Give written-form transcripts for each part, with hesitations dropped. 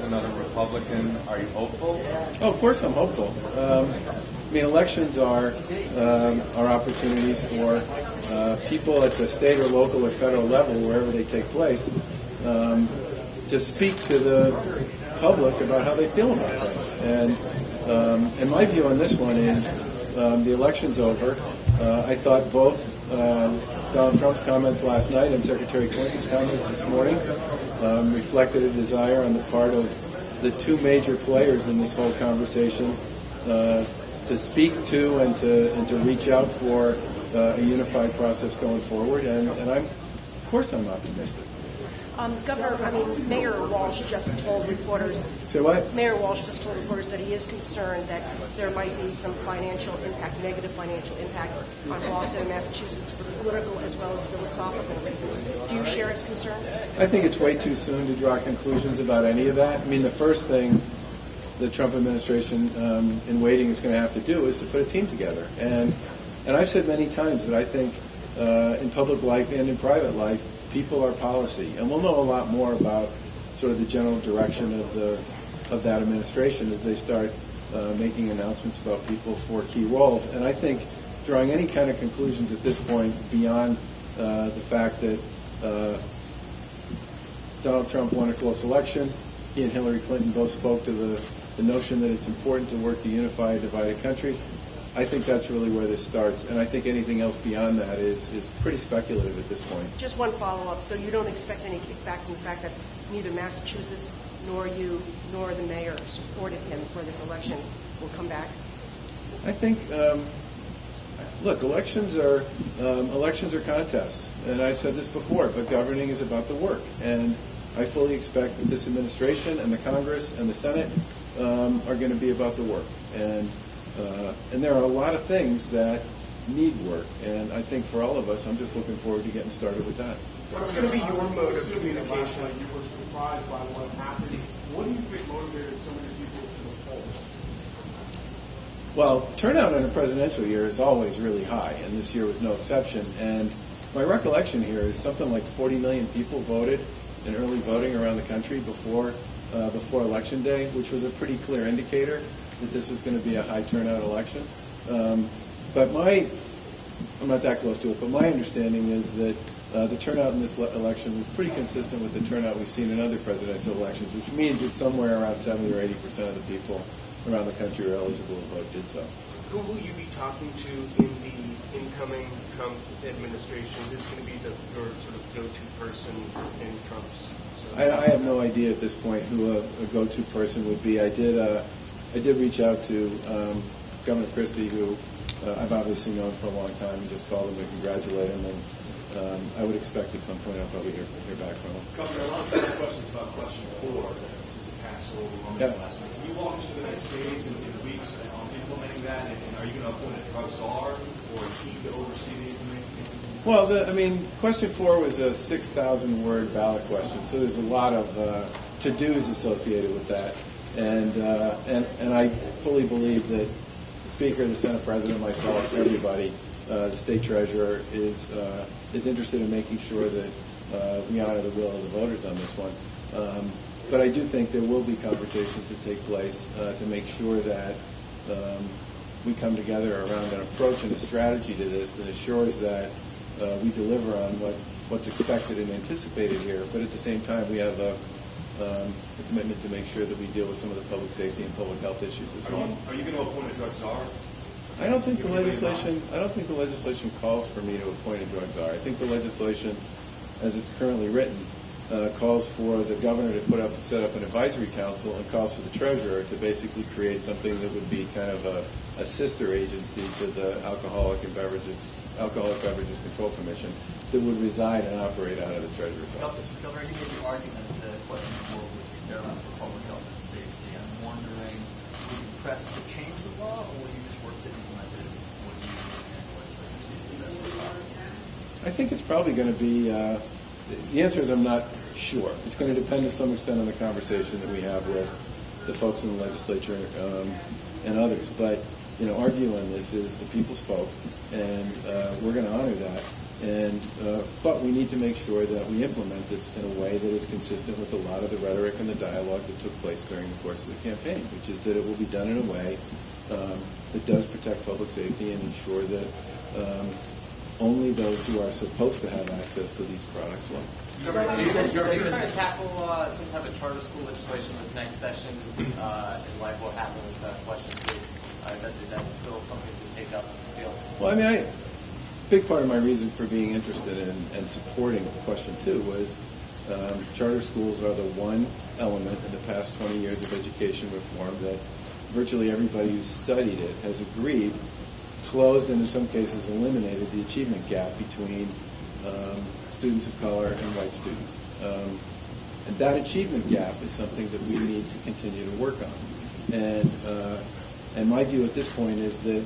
another Republican. Are you hopeful? Oh, of course I'm hopeful. I mean, elections are opportunities for people at the state or local or federal level, wherever they take place, to speak to the public about how they feel about things. And my view on this one is the election's over. I thought both Donald Trump's comments last night and Secretary Clinton's comments this morning reflected a desire on the part of the two major players in this whole conversation to speak to and to reach out for a unified process going forward. And of course I'm optimistic. Mayor Walsh just told reporters. Say what? Mayor Walsh just told reporters that he is concerned that there might be some financial impact, negative financial impact on Boston and Massachusetts for political as well as philosophical reasons. Do you share his concern? I think it's way too soon to draw conclusions about any of that. I mean, the first thing the Trump administration in waiting is going to have to do is to put a team together. And I've said many times that I think in public life and in private life, people are policy, and we'll know a lot more about sort of the general direction of that administration as they start making announcements about people for key roles. And I think drawing any kind of conclusions at this point beyond the fact that Donald Trump won a close election, he and Hillary Clinton both spoke to the notion that it's important to work to unify a divided country. I think that's really where this starts, and I think anything else beyond that is pretty speculative at this point. Just one follow-up. So you don't expect any kickback from the fact that neither Massachusetts nor you nor the mayor supported him for this election will come back? I think, look, elections are contests, and I said this before, but governing is about the work, and I fully expect that this administration and the Congress and the Senate are going to be about the work. And there are a lot of things that need work, and I think for all of us, I'm just looking forward to getting started with that. What's going to be your mode of communication? You were surprised by what happened. What do you think motivated so many people to the polls? Well, turnout in a presidential year is always really high, and this year was no exception. And my recollection here is something like 40 million people voted in early voting around the country before Election Day, which was a pretty clear indicator that this was going to be a high turnout election. But I'm not that close to it, but my understanding is that the turnout in this election was pretty consistent with the turnout we've seen in other presidential elections, which means that somewhere around 70 or 80% of the people around the country who are eligible to vote did so. Who will you be talking to in the incoming Trump administration? Who's going to be your sort of go-to person in Trump's? I have no idea at this point who a go-to person would be. I did reach out to Governor Christie, who I've obviously known for a long time, and just called him and congratulate him. And I would expect at some point I'll probably hear back from him. Governor, a lot of questions about question 4, since it passed so overwhelmingly last week. Can you walk us through the next days and weeks on implementing that? And are you going to appoint a drug czar or a team to oversee the implementation? Well, question 4 was a 6,000-word ballot question, so there's a lot of to-dos associated with that. And I fully believe that the Speaker, the Senate President, myself, everybody, the State Treasurer is interested in making sure that we honor the will of the voters on this one. But I do think there will be conversations that take place to make sure that we come together around an approach and a strategy to this that assures that we deliver on what's expected and anticipated here, but at the same time we have a commitment to make sure that we deal with some of the public safety and public health issues as well. Are you going to appoint a drug czar? I don't think the legislation calls for me to appoint a drug czar. I think the legislation, as it's currently written, calls for the governor to set up an advisory council and calls for the treasurer to basically create something that would be kind of a sister agency to the Alcoholic Beverages Control Commission that would reside and operate out of the treasurer's office. Governor, you made the argument that question 4 would be paramount for public health and safety. I'm wondering, will you press to change the law, or will you just work to implement it? What do you think the legislature see the best way possible? I think it's probably going to be, the answer is I'm not sure. It's going to depend to some extent on the conversation that we have with the folks in the legislature and others. But, our view on this is the people spoke, and we're going to honor that. But we need to make sure that we implement this in a way that is consistent with a lot of the rhetoric and the dialogue that took place during the course of the campaign, which is that it will be done in a way that does protect public safety and ensure that only those who are supposed to have access to these products will. You're trying to tackle some type of charter school legislation this next session in light of what happened with question 2. Is that still something to take up in the field? Well, I mean, big part of my reason for being interested in and supporting question 2 was charter schools are the one element in the past 20 years of education reform that virtually everybody who studied it has agreed closed and in some cases eliminated the achievement gap between students of color and white students. And that achievement gap is something that we need to continue to work on. And my view at this point is that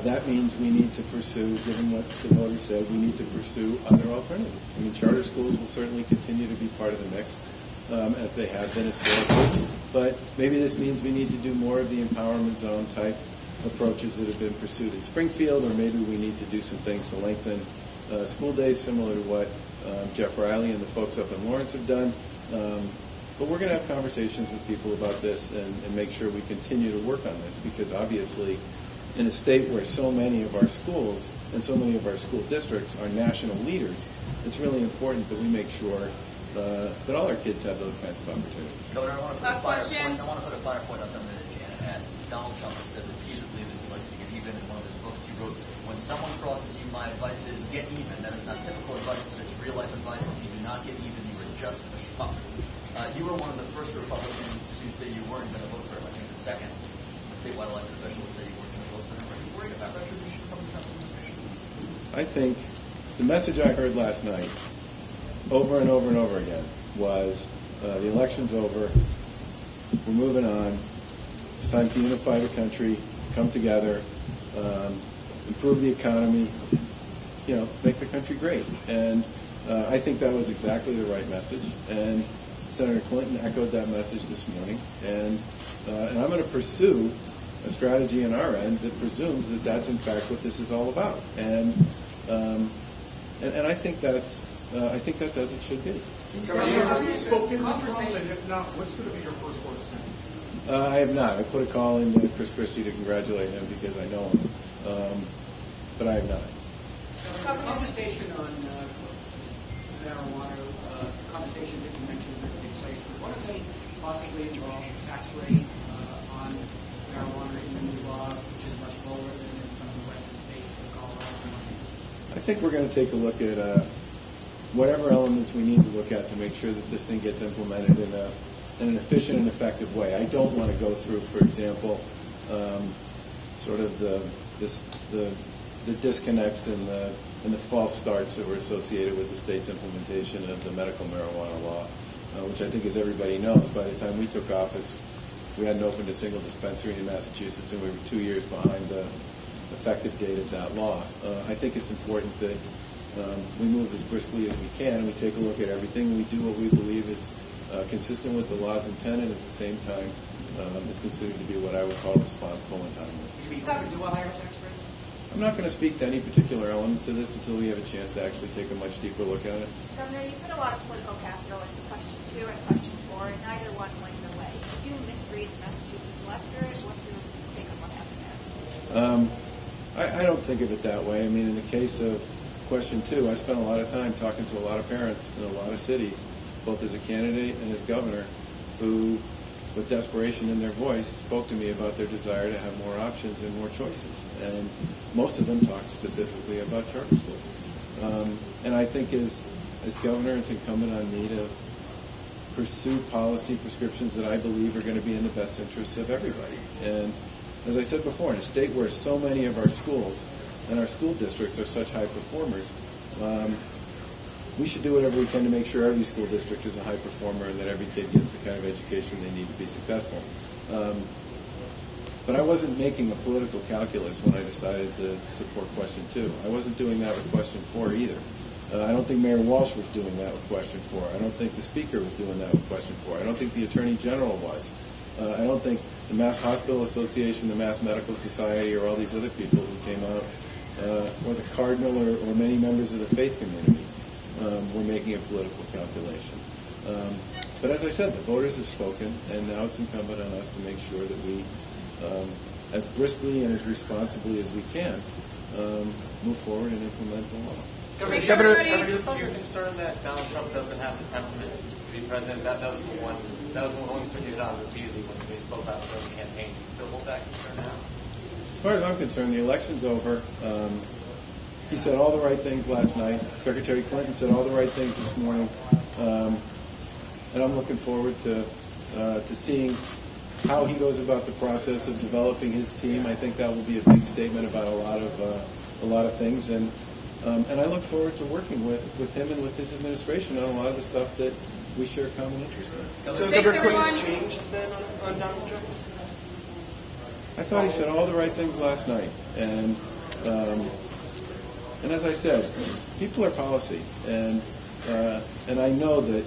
that means we need to pursue, given what the voters said, we need to pursue other alternatives. I mean, charter schools will certainly continue to be part of the mix, as they have been historically. But maybe this means we need to do more of the empowerment zone type approaches that have been pursued in Springfield, or maybe we need to do some things to lengthen school days, similar to what Jeff Riley and the folks up in Lawrence have done. But we're going to have conversations with people about this and make sure we continue to work on this, because obviously in a state where so many of our schools and so many of our school districts are national leaders, it's really important that we make sure that all our kids have those kinds of opportunities. Governor, I want to put a finer point on something that Janet asked. Donald Trump has said repeatedly that he likes to get even. In one of his books he wrote, when someone crosses you, my advice is get even. That is not typical advice, but it's real life advice. If you do not get even, you are just a schmuck. You were one of the first Republicans to say you weren't going to vote for him. I think the second statewide elected official to say you weren't going to vote for him. Are you worried about retribution from the Trump administration? I think the message I heard last night over and over and over again was the election's over, we're moving on, it's time to unify the country, come together, improve the economy, make the country great. And I think that was exactly the right message. And Senator Clinton echoed that message this morning. And I'm going to pursue a strategy on our end that presumes that that's in fact what this is all about. And I think that's as it should be. Have you spoken to Trump, and if not, what's going to be your first words to him? I have not. I put a call in to Chris Christie to congratulate him because I know him, but I have not. The conversation on marijuana, conversations that you mentioned that take place, what if they possibly involve a tax rate on marijuana in the new law, which is much lower than in some of the western states, like Colorado? I think we're going to take a look at whatever elements we need to look at to make sure that this thing gets implemented in an efficient and effective way. I don't want to go through, for example, sort of the disconnects and the false starts that were associated with the state's implementation of the medical marijuana law, which I think, as everybody knows, by the time we took office, we hadn't opened a single dispensary in Massachusetts, and we were 2 years behind the effective date of that law. I think it's important that we move as briskly as we can, and we take a look at everything, and we do what we believe is consistent with the law's intent, and at the same time is considered to be what I would call responsible and timely. Should we do a higher tax rate? I'm not going to speak to any particular elements of this until we have a chance to actually take a much deeper look at it. Governor, you put a lot of political capital into question 2 and question 4, and neither one went your way. Did you misread the Massachusetts electorate? What's your take on what happened there? I don't think of it that way. I mean, in the case of question 2, I spent a lot of time talking to a lot of parents in a lot of cities, both as a candidate and as governor, who, with desperation in their voice, spoke to me about their desire to have more options and more choices. And most of them talked specifically about charter schools. And I think as governor, it's incumbent on me to pursue policy prescriptions that I believe are going to be in the best interests of everybody. And as I said before, in a state where so many of our schools and our school districts are such high performers, we should do whatever we can to make sure every school district is a high performer and that every kid gets the kind of education they need to be successful. But I wasn't making a political calculus when I decided to support question 2. I wasn't doing that with question 4 either. I don't think Mayor Walsh was doing that with question 4. I don't think the Speaker was doing that with question 4. I don't think the Attorney General was. I don't think the Mass Hospital Association, the Mass Medical Society, or all these other people who came out or the cardinal or many members of the faith community were making a political calculation. But as I said, the voters have spoken, and now it's incumbent on us to make sure that we, as briskly and as responsibly as we can, move forward and implement the law. Governor, is your concern that Donald Trump doesn't have the temperament to be president? That was one we circulated on repeatedly when we spoke about the campaign. Do you still hold that concern now? As far as I'm concerned, the election's over. He said all the right things last night. Secretary Clinton said all the right things this morning. And I'm looking forward to seeing how he goes about the process of developing his team. I think that will be a big statement about a lot of things. And I look forward to working with him and with his administration on a lot of the stuff that we share common interest in. So Governor Clinton's changed then on Donald Trump? I thought he said all the right things last night, and as I said, people are policy, and I know that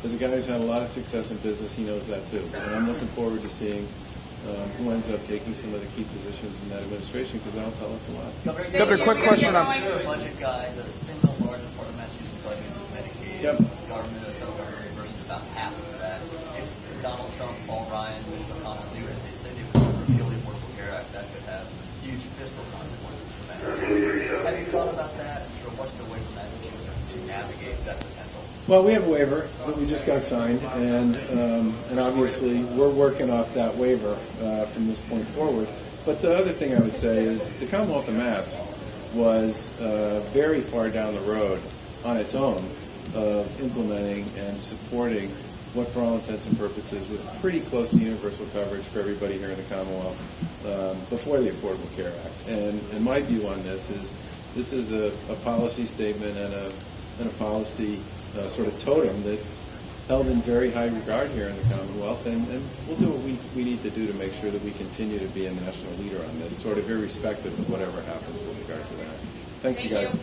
as a guy who's had a lot of success in business, he knows that too, and I'm looking forward to seeing who ends up taking some of the key positions in that administration, because that'll tell us a lot. Governor, quick question on the budget guide. The single largest part of the Massachusetts budget is Medicaid. Yep. Government, the federal government reimburses about half of that. If Donald Trump, Paul Ryan, Mitch McConnell do it, they say they would repeal the Affordable Care Act. That could have huge fiscal consequences for Massachusetts. Have you thought about that? And sure, what's the way for Massachusetts to navigate that potential? Well, we have a waiver that we just got signed, and obviously we're working off that waiver from this point forward. But the other thing I would say is the Commonwealth of Mass was very far down the road on its own of implementing and supporting what, for all intents and purposes, was pretty close to universal coverage for everybody here in the Commonwealth before the Affordable Care Act. And my view on this is a policy statement and a policy sort of totem that's held in very high regard here in the Commonwealth, and we'll do what we need to do to make sure that we continue to be a national leader on this, sort of irrespective of whatever happens with regard to that. Thank you, guys.